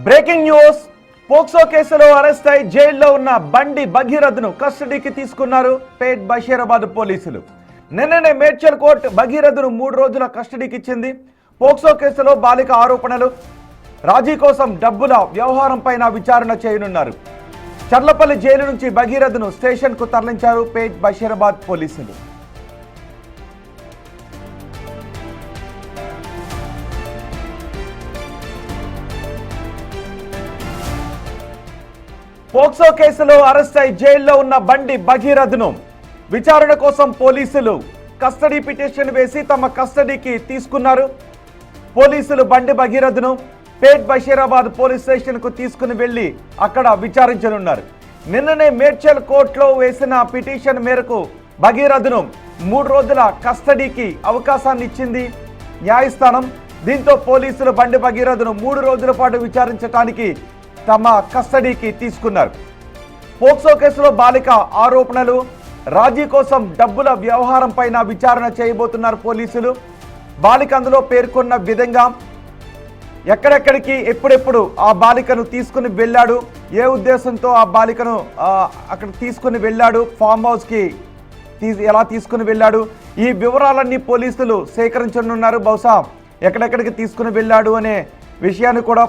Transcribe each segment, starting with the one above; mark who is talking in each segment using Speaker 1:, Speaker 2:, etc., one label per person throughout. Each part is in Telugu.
Speaker 1: Breaking news. పోక్సో కేసులో అరెస్ట్ అయి జైల్లో ఉన్న బండి భగీరథ్ను కస్టడీకి తీసుకున్నారు పేట్ బషీరాబాద్ పోలీసులు. నిన్ననే మేడ్చల్ కోర్టు భగీరథ్ను 3 రోజుల కస్టడీకి ఇచ్చింది. పోక్సో కేసులో బాలిక ఆరోపణలు, రాజీ కోసం డబ్బుల వ్యవహారం పైన విచారణ చేయనున్నారు. చర్లపల్లి జైలు నుంచి భగీరథ్ను స్టేషన్ కు తరలించారు పేట్ బషీరాబాద్ పోలీసులు. పోక్సో కేసులో అరెస్ట్ అయి జైల్లో ఉన్న బండి భగీరథ్ను విచారణ కోసం పోలీసులు కస్టడీ పిటిషన్ వేసి తమ కస్టడీకి తీసుకున్నారు. పోలీసులు బండి భగీరథ్ను పేట్ బషీరాబాద్ పోలీస్ స్టేషన్ కు తీసుకుని వెళ్లి అక్కడ విచారించనున్నారు. నిన్ననే మేడ్చల్ కోర్టులో వేసిన పిటిషన్ మేరకు భగీరథ్ను 3 రోజుల కస్టడీకి అవకాశాన్ని ఇచ్చింది న్యాయస్థానం. దీంతో పోలీసులు బండి భగీరథ్ను 3 రోజుల పాటు విచారించడానికి తమ కస్టడీకి తీసుకున్నారు. పోక్సో కేసులో బాలిక ఆరోపణలు, రాజీ కోసం డబ్బుల వ్యవహారం పైన విచారణ చేయబోతున్నారు పోలీసులు. బాలిక అందులో పేర్కొన్న విధంగా ఎక్కడెక్కడికి ఎప్పుడెప్పుడు ఆ బాలికను తీసుకుని వెళ్ళాడు, ఏ ఉద్దేశంతో ఆ బాలికను అక్కడ తీసుకుని వెళ్ళాడు, ఫామ్ హౌస్కి ఎలా తీసుకుని వెళ్ళాడు, ఈ వివరాలన్నీ పోలీసులు సేకరించనున్నారు. బహుశా ఎక్కడెక్కడికి తీసుకుని వెళ్ళాడు అనే విషయాన్ని కూడా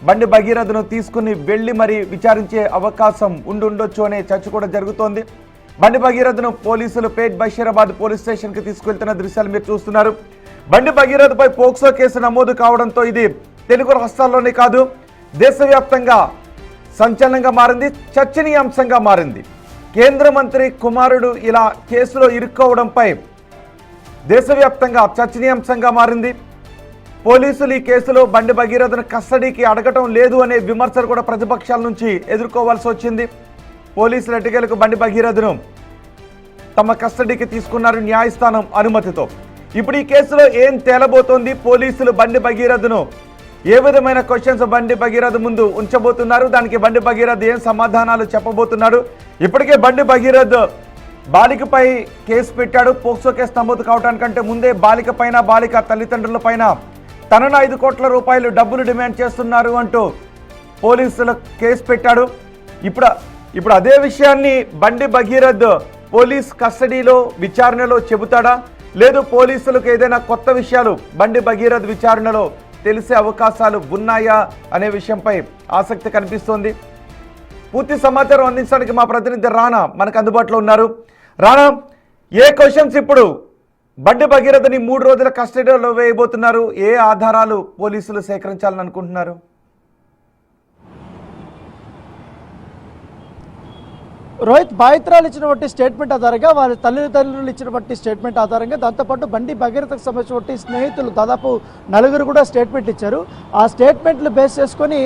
Speaker 1: బండి భగీరథ్ను తీసుకుని వెళ్ళి మరి విచారించే అవకాశం ఉండొచ్చు అనే చర్చ కూడా జరుగుతోంది. బండి భగీరథ్ను పోలీసులు పేట్ బషీరాబాద్ పోలీస్ స్టేషన్కి తీసుకెళ్తున్న దృశ్యాలు మీరు చూస్తున్నారు. బండి భగీరథ్పై పోక్సో కేసు నమోదు కావడంతో ఇది తెలుగు రాష్ట్రాల్లోనే కాదు, దేశవ్యాప్తంగా సంచలనంగా మారింది, చర్చనీయాంశంగా మారింది. కేంద్ర మంత్రి కుమారుడు ఇలా కేసులో ఇరుక్కోవడంపై దేశవ్యాప్తంగా చర్చనీయాంశంగా మారింది. పోలీసులు ఈ కేసులో బండి భగీరథ్ను కస్టడీకి అడగటం లేదు అనే విమర్శలు కూడా ప్రతిపక్షాల నుంచి ఎదుర్కోవాల్సి వచ్చింది. పోలీసులు ఎట్టకేలకు బండి భగీరథ్ను తమ కస్టడీకి తీసుకున్నారు న్యాయస్థానం అనుమతితో. ఇప్పుడు ఈ కేసులో ఏం తేలబోతోంది, పోలీసులు బండి భగీరథ్ను ఏ విధమైన క్వశ్చన్స్ బండి భగీరథ్ ముందు ఉంచబోతున్నారు, దానికి బండి భగీరథ్ ఏం సమాధానాలు చెప్పబోతున్నాడు. ఇప్పటికే బండి భగీరథ్ బాలికపై కేసు పెట్టాడు. పోక్సో కేసు నమోదు కావడానికంటే ముందే బాలిక పైన, బాలిక తల్లిదండ్రుల పైన తనను 5 కోట్ల రూపాయలు డబ్బులు డిమాండ్ చేస్తున్నారు అంటూ పోలీసులు కేసు పెట్టాడు. ఇప్పుడు అదే విషయాన్ని బండి భగీరథ్ పోలీస్ కస్టడీలో విచారణలో చెబుతాడా, లేదు పోలీసులకు ఏదైనా కొత్త విషయాలు బండి భగీరథ్ విచారణలో తెలిసే అవకాశాలు ఉన్నాయా అనే విషయంపై ఆసక్తి కనిపిస్తోంది. పూర్తి సమాచారం అందించడానికి మా ప్రతినిధి రానా మనకు అందుబాటులో ఉన్నారు. రానా, ఏ క్వశ్చన్స్ ఇప్పుడు బండి భగీరథ్ని 3 రోజుల కస్టడీలో వేయబోతున్నారు, ఏ ఆధారాలు పోలీసులు సేకరించాలని అనుకుంటున్నారు?
Speaker 2: రోహిత్, బాధితురాలు ఇచ్చినటువంటి స్టేట్మెంట్ ఆధారంగా, వాళ్ళ తల్లిదండ్రులు ఇచ్చినటువంటి స్టేట్మెంట్ ఆధారంగా, దాంతోపాటు బండి భగీరథకు సంబంధించినటువంటి స్నేహితులు దాదాపు 4 కూడా స్టేట్మెంట్ ఇచ్చారు. ఆ స్టేట్మెంట్లు బేస్ చేసుకొని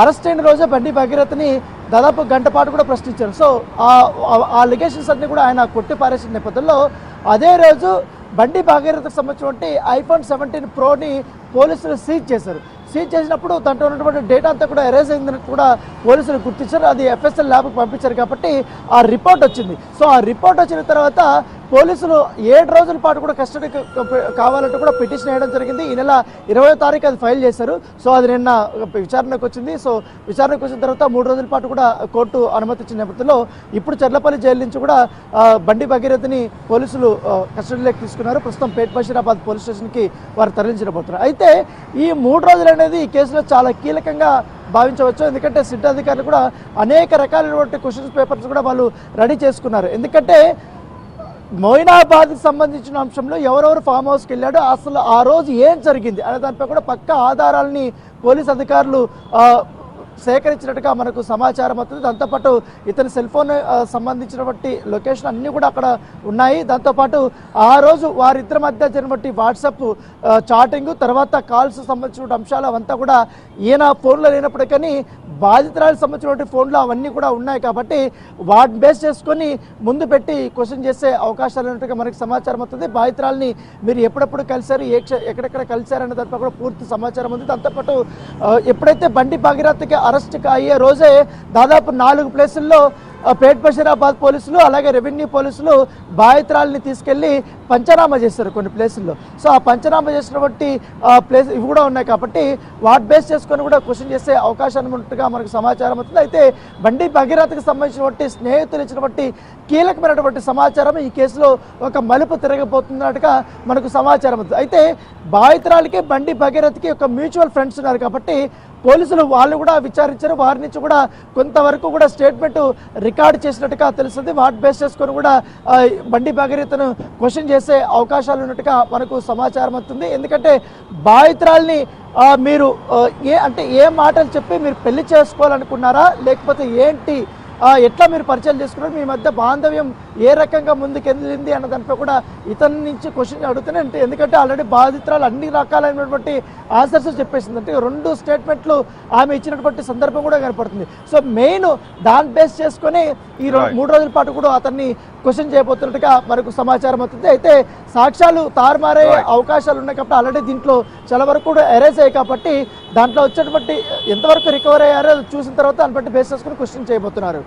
Speaker 2: అరెస్ట్ అయిన రోజే బండి భగీరథ్ని దాదాపు గంట పాటు కూడా ప్రశ్నించారు. సో ఆ లిగేషన్స్ అన్ని కూడా ఆయన కొట్టి పారేసిన నేపథ్యంలో అదే రోజు బండి భగీరథకు సంబంధించినటువంటి iPhone 17 Proని పోలీసులు సీజ్ చేశారు. సీజ్ చేసినప్పుడు దాంట్లో ఉన్నటువంటి డేటా అంతా కూడా ఎరేజ్ అయిందని కూడా పోలీసులు గుర్తించారు. అది FSL ల్యాబ్కి పంపించారు కాబట్టి ఆ రిపోర్ట్ వచ్చింది. సో ఆ రిపోర్ట్ వచ్చిన తర్వాత పోలీసులు 7 రోజుల పాటు కూడా కస్టడీ కావాలంటూ కూడా పిటిషన్ వేయడం జరిగింది. ఈ నెల 20వ తారీఖు అది ఫైల్ చేశారు. సో అది నిన్న విచారణకు వచ్చింది. సో విచారణకు వచ్చిన తర్వాత 3 రోజుల పాటు కూడా కోర్టు అనుమతించిన నేపథ్యంలో ఇప్పుడు చర్లపల్లి జైలు నుంచి కూడా బండి భగీరథ్ని పోలీసులు కస్టడీలోకి తీసుకున్నారు. ప్రస్తుతం పేట్ బషీరాబాద్ పోలీస్ స్టేషన్కి వారు తరలించబోతున్నారు. అయితే ఈ 3 రోజులు అనేది ఈ కేసులో చాలా కీలకంగా భావించవచ్చు. ఎందుకంటే సిట్ అధికారులు కూడా అనేక రకాలైనటువంటి క్వశ్చన్స్ పేపర్స్ కూడా వాళ్ళు రెడీ చేసుకున్నారు. ఎందుకంటే మొయినాబాద్కి సంబంధించిన అంశంలో ఎవరెవరు ఫామ్ హౌస్కి వెళ్ళాడో, అసలు ఆ రోజు ఏం జరిగింది అనే దానిపై కూడా పక్కా ఆధారాలని పోలీస్ అధికారులు సేకరించినట్టుగా మనకు సమాచారం అవుతుంది. దాంతోపాటు ఇతని సెల్ ఫోన్ సంబంధించినటువంటి లొకేషన్ అన్నీ కూడా అక్కడ ఉన్నాయి. దాంతోపాటు ఆ రోజు వారిద్దరి మధ్య జరిగినటువంటి వాట్సాప్ చాటింగ్, తర్వాత కాల్స్ సంబంధించిన అంశాలు అవంతా కూడా ఈయన ఫోన్లో లేనప్పటికీ బాధితురాలకు సంబంధించినటువంటి ఫోన్లో అవన్నీ కూడా ఉన్నాయి. కాబట్టి వాటిని బేస్ చేసుకొని ముందు పెట్టి క్వశ్చన్ చేసే అవకాశాలు ఉన్నట్టుగా మనకి సమాచారం అవుతుంది. బాధితురాలని మీరు ఎప్పుడెప్పుడు కలిశారు, ఎక్కడెక్కడ కలిశారనే దానిపై కూడా పూర్తి సమాచారం ఉంది. దాంతోపాటు ఎప్పుడైతే బండి భగీరథ్కి అరెస్ట్ అయ్యే రోజే దాదాపు 4 ప్లేసుల్లో పేట్ బషీరాబాద్ పోలీసులు అలాగే రెవెన్యూ పోలీసులు బాధితురాలని తీసుకెళ్లి పంచనామా చేస్తారు కొన్ని ప్లేసుల్లో. సో ఆ పంచనామా చేసినటువంటి ప్లేస్ ఇవి కూడా ఉన్నాయి కాబట్టి వాటి బేస్ చేసుకొని కూడా క్వశ్చన్ చేసే అవకాశాన్ని ఉన్నట్టుగా మనకు సమాచారం అవుతుంది. అయితే బండి భగీరథకు సంబంధించినటువంటి స్నేహితులు ఇచ్చినటువంటి కీలకమైనటువంటి సమాచారం ఈ కేసులో ఒక మలుపు తిరగబోతున్నట్టుగా మనకు సమాచారం అవుతుంది. అయితే బాధితురాలకి బండి భగీరథకి ఒక మ్యూచువల్ ఫ్రెండ్స్ ఉన్నారు కాబట్టి పోలీసులు వాళ్ళు కూడా విచారించారు. వారి నుంచి కూడా కొంతవరకు కూడా స్టేట్మెంట్ రికార్డ్ చేసినట్టుగా తెలుస్తుంది. వాటి బేస్ చేసుకొని కూడా బండి భగీరథను క్వశ్చన్ చేసే అవకాశాలు ఉన్నట్టుగా మనకు సమాచారం అవుతుంది. ఎందుకంటే బాధితురాల్ని మీరు ఏ మాటలు చెప్పి మీరు పెళ్లి చేసుకోవాలనుకున్నారా, లేకపోతే ఏంటి, ఎట్లా మీరు పరిచయం చేసుకున్నారు, మీ మధ్య బాంధవ్యం ఏ రకంగా ముందుకెళ్ళింది అన్న దానిపై కూడా ఇతని నుంచి క్వశ్చన్ అడుగుతూనే అంటే ఎందుకంటే ఆల్రెడీ బాధితురాలు అన్ని రకాలైనటువంటి ఆన్సర్స్ చెప్పేసింది. అంటే 2 స్టేట్మెంట్లు ఆమె ఇచ్చినటువంటి సందర్భం కూడా కనపడుతుంది. సో మెయిన్ దాన్ని బేస్ చేసుకొని ఈ 3 రోజుల పాటు కూడా అతన్ని క్వశ్చన్ చేయబోతున్నట్టుగా మనకు సమాచారం అవుతుంది. అయితే సాక్ష్యాలు తారుమారయ్యే అవకాశాలు ఉన్నాయి కాబట్టి ఆల్రెడీ దీంట్లో చాలా వరకు కూడా ఎరేజ్ అయ్యాయి కాబట్టి దాంట్లో వచ్చేటువంటి ఎంతవరకు రికవర్ అయ్యారో చూసిన తర్వాత దాన్ని బట్టి బేస్ చేసుకుని క్వశ్చన్ చేయబోతున్నారు.